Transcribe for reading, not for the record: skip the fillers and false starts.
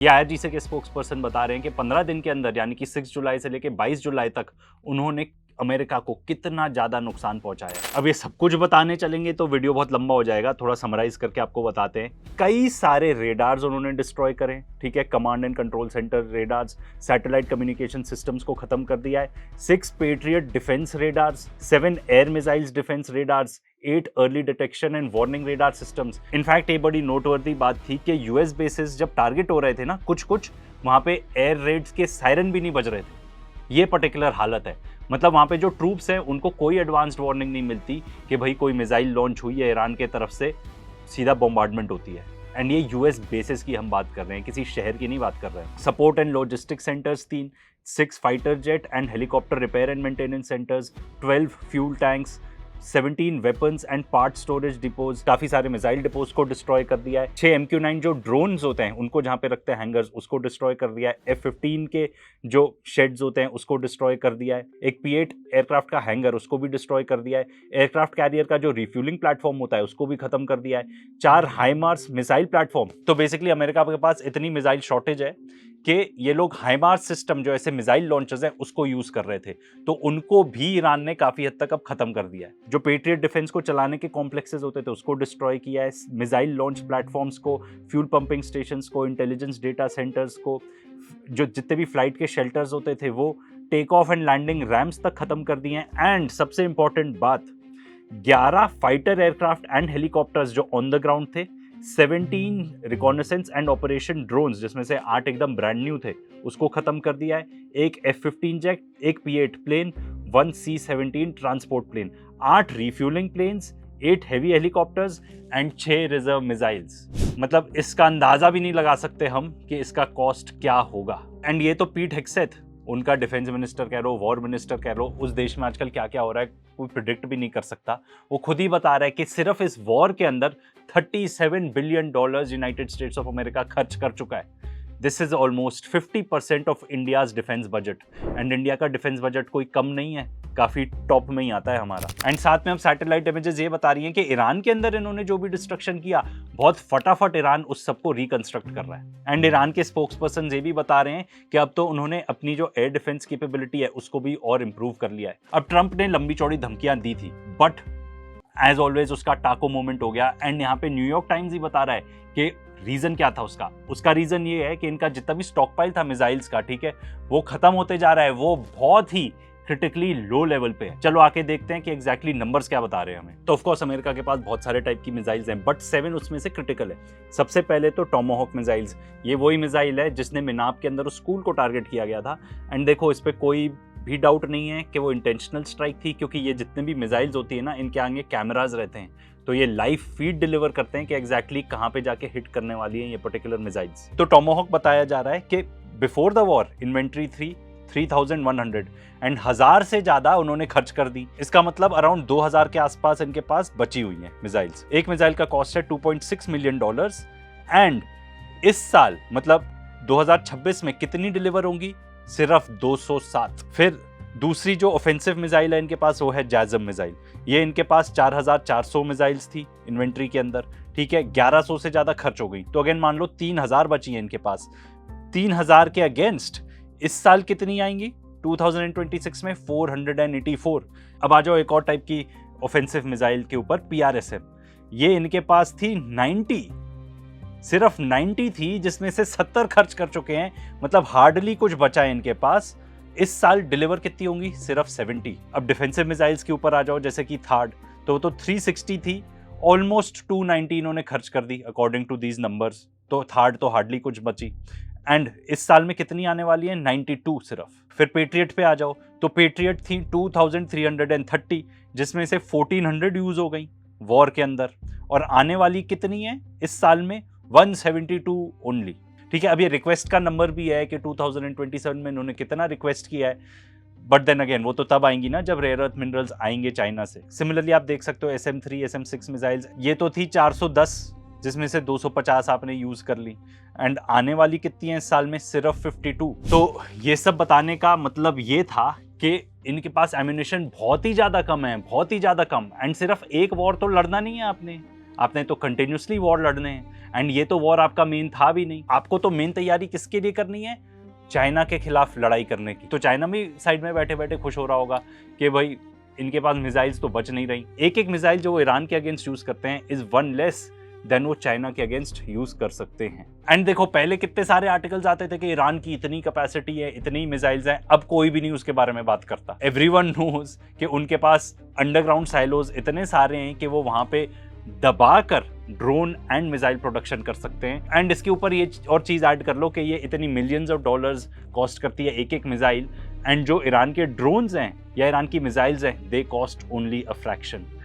ये आईआरजीसी के spokes person बता रहे हैं कि 15 दिन के अंदर यानी कि 6 जुलाई से लेकर 22 जुलाई तक उन्होंने अमेरिका को कितना ज्यादा नुकसान पहुंचाया। अब ये सब कुछ बताने चलेंगे तो वीडियो बहुत लंबा हो जाएगा, थोड़ा समराइज करके आपको बताते हैं। कई सारे रेडार्स उन्होंने डिस्ट्रॉय करे, ठीक है, command and control centre radars, satellite communication systems को खत्म कर दिया है, 6 patriot defence radars, 7 air missiles defence radars, 8 early detection and warning radar systems. In fact ये बड़ी नोटवर्दी बात थी कि यूएस बेसिस जब टारगेट हो रहे थे ना कुछ वहां पे एयर रेड्स के सायरन भी नहीं बज रहे थे। ये पर्टिकुलर हालत है, मतलब वहां पे जो ट्रूप्स हैं उनको कोई एडवांस्ड वार्निंग नहीं मिलती कि भाई कोई मिसाइल लॉन्च हुई है ईरान के तरफ से, सीधा बॉम्बार्डमेंट होती है। एंड ये यूएस बेसिस की हम बात कर रहे हैं, किसी शहर की नहीं बात कर रहे हैं। Support and logistic centres 3, 6 fighter jet and helicopter repair and maintenance centres, 12 fuel tanks, 17 weapons and part storage depots, काफी सारे मिसाइल डिपोज को डिस्ट्रॉय कर दिया है। 6 MQ-9 जो ड्रोन्स होते हैं उनको जहां पे रखते हैं हैंगर्स, उसको डिस्ट्रॉय कर दिया है। F-15 के जो शेड्स होते हैं उसको डिस्ट्रॉय कर दिया है। एक P-8 एयरक्राफ्ट का हैंगर उसको भी डिस्ट्रॉय कर दिया है। एयरक्राफ्ट कैरियर का जो रिफ्यूलिंग प्लेटफॉर्म होता है उसको भी खत्म कर दिया है। 4 हाइमार्स मिसाइल प्लेटफॉर्म। तो बेसिकली अमेरिका के पास इतनी मिसाइल शॉर्टेज है कि ये लोग हाइमार्स सिस्टम जो ऐसे मिसाइल लॉन्चर्स हैं उसको यूज कर रहे थे, तो उनको भी ईरान ने काफी हद तक अब खत्म कर दिया है। जो पेट्रियट डिफेंस को चलाने के कॉम्प्लेक्सेस होते थे उसको डिस्ट्रॉय किया है, मिसाइल लॉन्च प्लेटफॉर्म्स को, फ्यूल पंपिंग स्टेशंस को, इंटेलिजेंस डेटा सेंटर्स को, जो जितने भी फ्लाइट के शेल्टर्स होते थे वो, take off and landing ramps तक खत्म कर दिए हैं। एंड सबसे इंपॉर्टेंट बात, 11 फाइटर एयरक्राफ्ट एंड हेलीकॉप्टर्स जो ऑन द ग्राउंड थे, 17 रिकॉनेसेंस एंड ऑपरेशन ड्रोन्स जिसमें से 8 एकदम ब्रांड न्यू थे उसको खत्म कर दिया है। एक F-15 जेट, एक P-8 plane, 1 C-17 transport plane, 8 refuelling planes, 8 heavy helicopters and 6 reserve missiles. मतलब इसका अंदाजा भी नहीं लगा सकते हम कि इसका कॉस्ट क्या होगा। एंड ये तो पीट हेग्सेथ, उनका डिफेंस मिनिस्टर कह लो, वॉर मिनिस्टर कह लो, उस देश में आजकल क्या क्या हो रहा है कोई प्रिडिक्ट भी नहीं कर सकता। वो खुद ही बता रहा है कि सिर्फ इस वॉर के अंदर $37 billion United states of America खर्च कर चुका है। This is almost 50% of India's defence budget. And India का डिफेंस बजट कोई कम नहीं है, काफी टॉप में ही आता है हमारा। एंड साथ में अब सैटेलाइट इमेजेस ये बता रही हैं कि ईरान के अंदर इन्होंने जो भी डिस्ट्रक्शन किया, बहुत फटाफट ईरान उस सबको रिकंस्ट्रक्ट कर रहा है। एंड ईरान के स्पोक्स पर्सन ये भी बता रहे हैं कि अब तो उन्होंने अपनी जो एयर डिफेंस कैपेबिलिटी है उसको भी और इंप्रूव कर लिया है। अब ट्रंप ने लंबी चौड़ी धमकियां दी थी, बट एज ऑलवेज उसका टाको मोमेंट हो गया। एंड यहाँ पे न्यूयॉर्क टाइम्स ही बता रहा है कि रीजन क्या था उसका रीजन ये है कि इनका जितना भी स्टॉक पाइल था मिसाइल्स का, ठीक है, वो खत्म होते जा रहा है, वो बहुत ही क्रिटिकली लो लेवल पे है। चलो आके देखते हैं कि एग्जैक्टली नंबर्स क्या बता रहे हैं हमें। तो ऑफ कोर्स अमेरिका के पास बहुत सारे टाइप की मिसाइल्स हैं, बट 7 उसमें से क्रिटिकल है। सबसे पहले तो टॉमाहॉक मिसाइल्स, ये वही मिसाइल है जिसने मिनाब के अंदर उस स्कूल को टारगेट किया गया था। एंड देखो इस पे कोई भी डाउट नहीं है कि वो इंटेंशनल स्ट्राइक थी, क्योंकि ये जितने भी मिसाइल्स होती है ना इनके आगे कैमराज रहते हैं, तो ये लाइव फीड डिलीवर करते हैं कि एग्जैक्टली कहां पे जाके हिट करने वाली है ये पर्टिकुलर मिसाइल्स। तो टॉमाहॉक बताया जा रहा है कि बिफोर द वॉर इन्वेंट्री थी 3100 एंड 1000 से ज्यादा उन्होंने खर्च कर दी। इसका मतलब अराउंड 2000 के आसपास इनके पास बची हुई हैं मिसाइल्स। एक मिसाइल का कॉस्ट है $2.6 मिलियन। एंड इस साल मतलब 2026 में कितनी डिलीवर होंगी? सिर्फ 207। फिर दूसरी जो ऑफेंसिव मिसाइल है इनके पास वो है जैज़म मिसाइल। ये इनके पास 4400 मिसाइल्स थी इन्वेंट्री के अंदर, ठीक है, 1100 से ज्यादा खर्च हो गई। तो अगेन मान लो 3000 बची है इनके पास। 3000 के अगेंस्ट इस साल कितनी आएंगी 2026 में? 484। अब आ जाओ एक और टाइप की ऑफेंसिव मिसाइल के ऊपर, PRSM। ये इनके पास थी 90, सिर्फ 90 थी, जिसमें से 70 खर्च कर चुके हैं, मतलब हार्डली कुछ बचा है इनके पास। इस साल डिलीवर कितनी होंगी? सिर्फ 70। अब डिफेंसिव मिसाइल्स के ऊपर आ जाओ, जैसे कि थार्ड, तो 360 थी, ऑलमोस्ट 290 इन्होंने खर्च कर दी अकॉर्डिंग टू दीज नंबर्स। तो थार्ड तो हार्डली कुछ बची। एंड इस साल में कितनी आने वाली है? 92 सिर्फ। फिर पेट्रियट पे आ जाओ, तो पेट्रियट थी 2330, जिसमें से 1400 यूज हो गई वॉर के अंदर। और आने वाली कितनी है इस साल में? 172 ओनली, ठीक है। अब ये रिक्वेस्ट का नंबर भी है कि 2027 में इन्होंने कितना रिक्वेस्ट किया है, बट देन अगेन वो तो तब आएंगी ना जब रेयर अर्थ मिनरल्स आएंगे चाइना से। सिमिलरली आप देख सकते हो SM-3 SM-6 मिसाइल्स, ये तो थी 410, जिसमें से 250 आपने यूज कर ली। एंड आने वाली कितनी है इस साल में? सिर्फ 52। तो ये सब बताने का मतलब ये था कि इनके पास एम्यूनेशन बहुत ही ज्यादा कम है, बहुत ही ज्यादा कम। एंड सिर्फ एक वॉर तो लड़ना नहीं है आपने, आपने तो कंटिन्यूसली वॉर लड़ने हैं, एंड ये तो वॉर आपका मेन था भी नहीं। आपको तो मेन तैयारी किसके लिए करनी है? चाइना के खिलाफ लड़ाई करने की। तो चाइना भी साइड में बैठे बैठे खुश हो रहा होगा कि भाई इनके पास मिसाइल्स तो बच नहीं रही। एक एक मिसाइल जो वो ईरान के अगेंस्ट यूज करते हैं इज वन लेस देन वो चाइना के अगेंस्ट यूज कर सकते हैं। एंड देखो पहले कितने सारे आर्टिकल्स आते थे कि ईरान की इतनी कैपेसिटी है, इतनी मिसाइल्स हैं, अब कोई भी नहीं उसके बारे में बात करता। एवरीवन नोज कि उनके पास अंडरग्राउंड साइलोज इतने सारे हैं कि वो वहां पे दबाकर ड्रोन एंड मिसाइल प्रोडक्शन कर सकते हैं। एंड इसके ऊपर ये और चीज ऐड कर लो कि ये इतनी मिलियंस ऑफ डॉलर्स कॉस्ट करती है एक एक मिसाइल, एंड जो ईरान के ड्रोन्स हैं या ईरान की मिसाइल्स हैं दे कॉस्ट ओनली अ फ्रैक्शन।